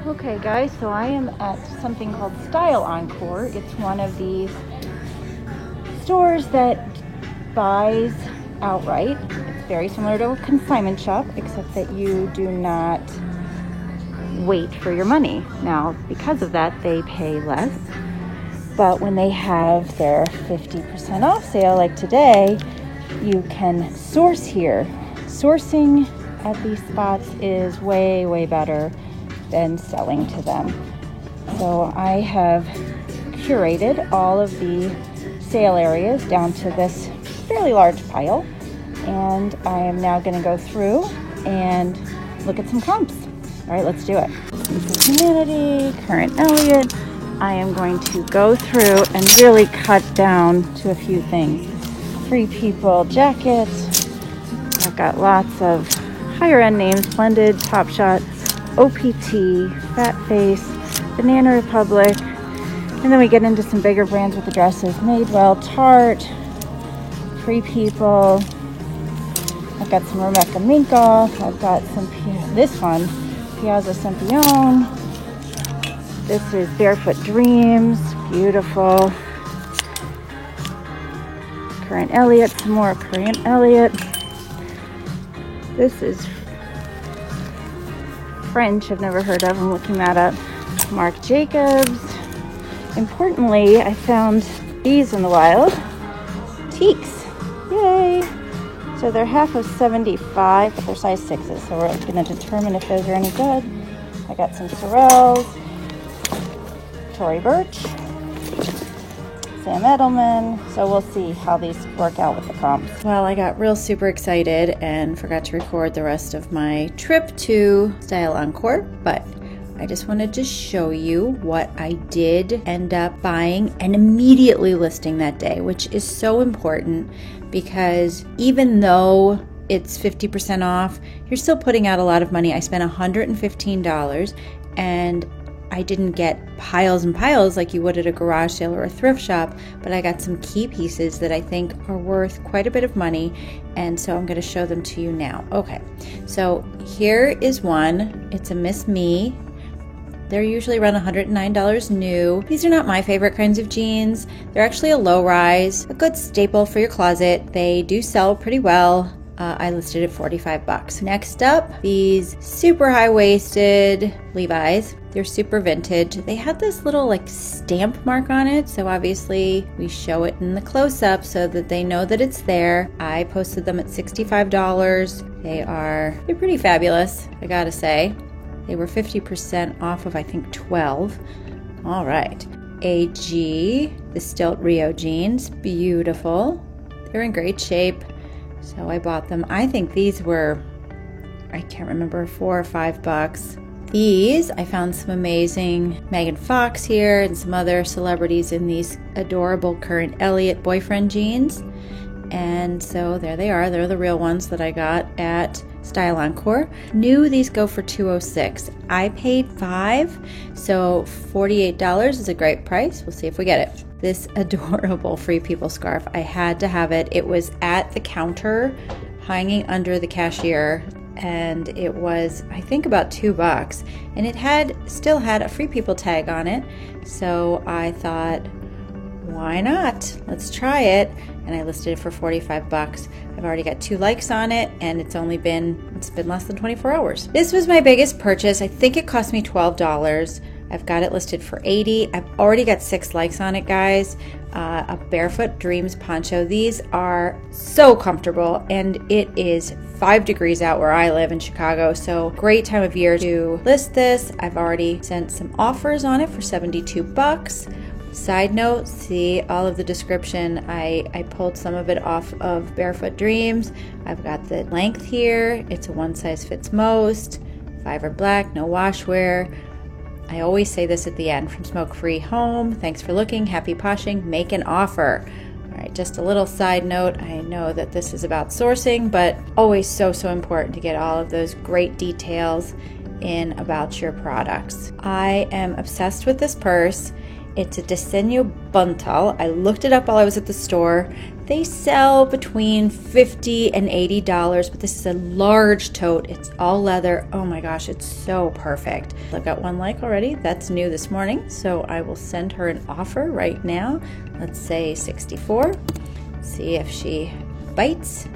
Okay guys, so I am at something called Style Encore. It's one of these stores that buys outright. It's very similar to a consignment shop, except that you do not wait for your money. Now, because of that, they pay less. But when they have their 50% off sale, like today, you can source here. Sourcing at these spots is way, way better than selling to them. So I have curated all of the sale areas down to this fairly large pile, and I am now going to go through and look at some comps. All right, let's do it. Humanity, Current Elliott. I am going to go through and really cut down to a few things. Free People jackets. I've got lots of higher end names, Blended, Topshop, OPT, Fat Face, Banana Republic, and then we get into some bigger brands with the dresses. Madewell, Tarte, Free People. I've got some Rebecca Minkoff. I've got some, this one, Piazza Sempione. This is Barefoot Dreams, beautiful. Current Elliott, some more Current Elliott. This is French, I've never heard of. I'm looking that up. Marc Jacobs. Importantly, I found these in the wild. Teaks. Yay! So they're half of 75, but they're size 6s. So we're going to determine if those are any good. I got some Sorels, Tory Burch, Sam Edelman. So we'll see how these work out with the comps. Well, I got real super excited and forgot to record the rest of my trip to Style Encore, but I just wanted to show you what I did end up buying and immediately listing that day, which is so important because even though it's 50% off, you're still putting out a lot of money. I spent $115 and I didn't get piles and piles like you would at a garage sale or a thrift shop, but I got some key pieces that I think are worth quite a bit of money, and so I'm going to show them to you now. Okay, so here is one. It's a Miss Me. They're usually around $109 new. These are not my favorite kinds of jeans. They're actually a low rise, a good staple for your closet. They do sell pretty well. I listed it 45 bucks. Next up, these super high-waisted Levi's. They're super vintage. They had this little like stamp mark on it, so obviously we show it in the close-up so that they know that it's there. I posted them at $65. They're pretty fabulous, I gotta say. They were 50% off of, I think, 12. All right. AG, the Stilt Rio jeans, beautiful. They're in great shape. So I bought them. I think these were, I can't remember, $4 or $5. These, I found some amazing Megan Fox here and some other celebrities in these adorable Current Elliott boyfriend jeans. And so there they are. They're the real ones that I got at Style Encore. New, these go for $206. I paid $5, so $48 is a great price. We'll see if we get it. This adorable Free People scarf, I had to have it. It was at the counter hanging under the cashier, and it was, I think, about $2, and it still had a Free People tag on it. So I thought, why not? Let's try it. And I listed it for 45 bucks. I've already got 2 likes on it, and it's been less than 24 hours. This was my biggest purchase. I think it cost me $12. I've got it listed for 80. I've already got 6 likes on it, guys. A Barefoot Dreams poncho. These are so comfortable, and it is 5 degrees out where I live in Chicago, so great time of year to list this. I've already sent some offers on it for 72 bucks. Side note, see all of the description. I pulled some of it off of Barefoot Dreams. I've got the length here. It's a one size fits most. Fiber black, no washwear. I always say this at the end, from Smoke Free Home. Thanks for looking. Happy poshing. Make an offer. All right, just a little side note. I know that this is about sourcing, but always so important to get all of those great details in about your products. I am obsessed with this purse. It's a Diseño Buntal. I looked it up while I was at the store. They sell between $50 and $80, but this is a large tote. It's all leather. Oh my gosh, it's so perfect. I've got 1 like already. That's new this morning, so I will send her an offer right now. Let's say 64. See if she bites.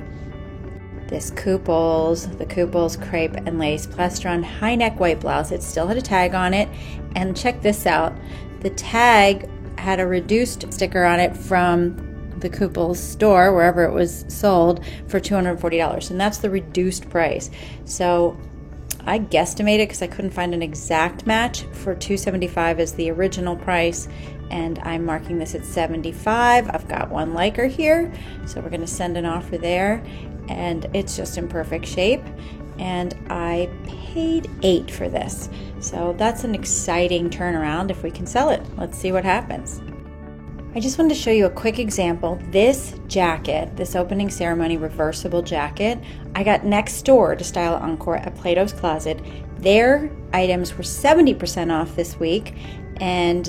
This Kooples, the Kooples crepe and lace plastron high neck white blouse. It still had a tag on it, and check this out. The tag had a reduced sticker on it from the Kooples store, wherever it was sold, for $240, and that's the reduced price. So I guesstimated, because I couldn't find an exact match, for $275 is the original price, and I'm marking this at $75. I've got 1 liker here, so we're going to send an offer there, and it's just in perfect shape, and I paid $8 for this. So that's an exciting turnaround if we can sell it. Let's see what happens. I just wanted to show you a quick example. This jacket, this opening ceremony reversible jacket, I got next door to Style Encore at Plato's Closet. Their items were 70% off this week, and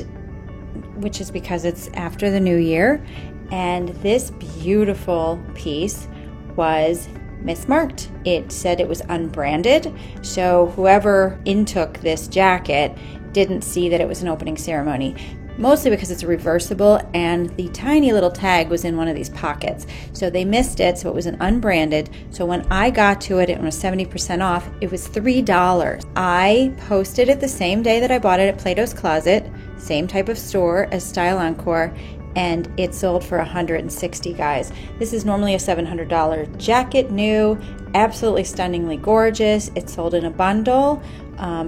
which is because it's after the new year. And this beautiful piece was mismarked. It said it was unbranded, so whoever intook this jacket didn't see that it was an opening ceremony. Mostly because it's a reversible and the tiny little tag was in one of these pockets. So they missed it, so it was an unbranded. So when I got to it, it was 70% off. It was $3. I posted it the same day that I bought it at Plato's Closet, same type of store as Style Encore, and it sold for $160, guys. This is normally a $700 jacket, new, absolutely stunningly gorgeous. It sold in a bundle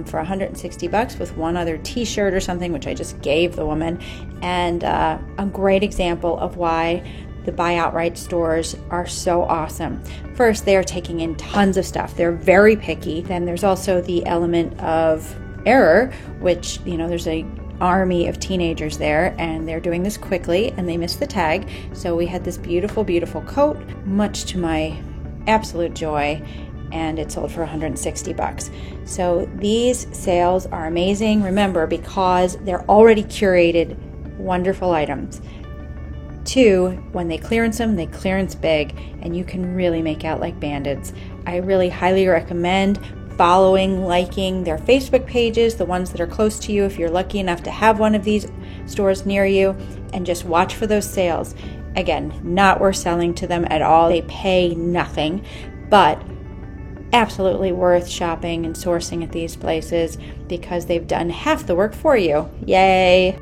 for $160 with 1 other t-shirt or something, which I just gave the woman, and a great example of why the buy outright stores are so awesome. First, they are taking in tons of stuff. They're very picky. Then there's also the element of error, which, you know, there's a army of teenagers there, and they're doing this quickly, and they missed the tag. So we had this beautiful, beautiful coat, much to my absolute joy, and it sold for $160. So these sales are amazing. Remember, because they're already curated, wonderful items. 2, when they clearance them, they clearance big, and you can really make out like bandits. I really highly recommend following, liking their Facebook pages, the ones that are close to you if you're lucky enough to have one of these stores near you, and just watch for those sales. Again, not worth selling to them at all. They pay nothing, but absolutely worth shopping and sourcing at these places because they've done half the work for you. Yay!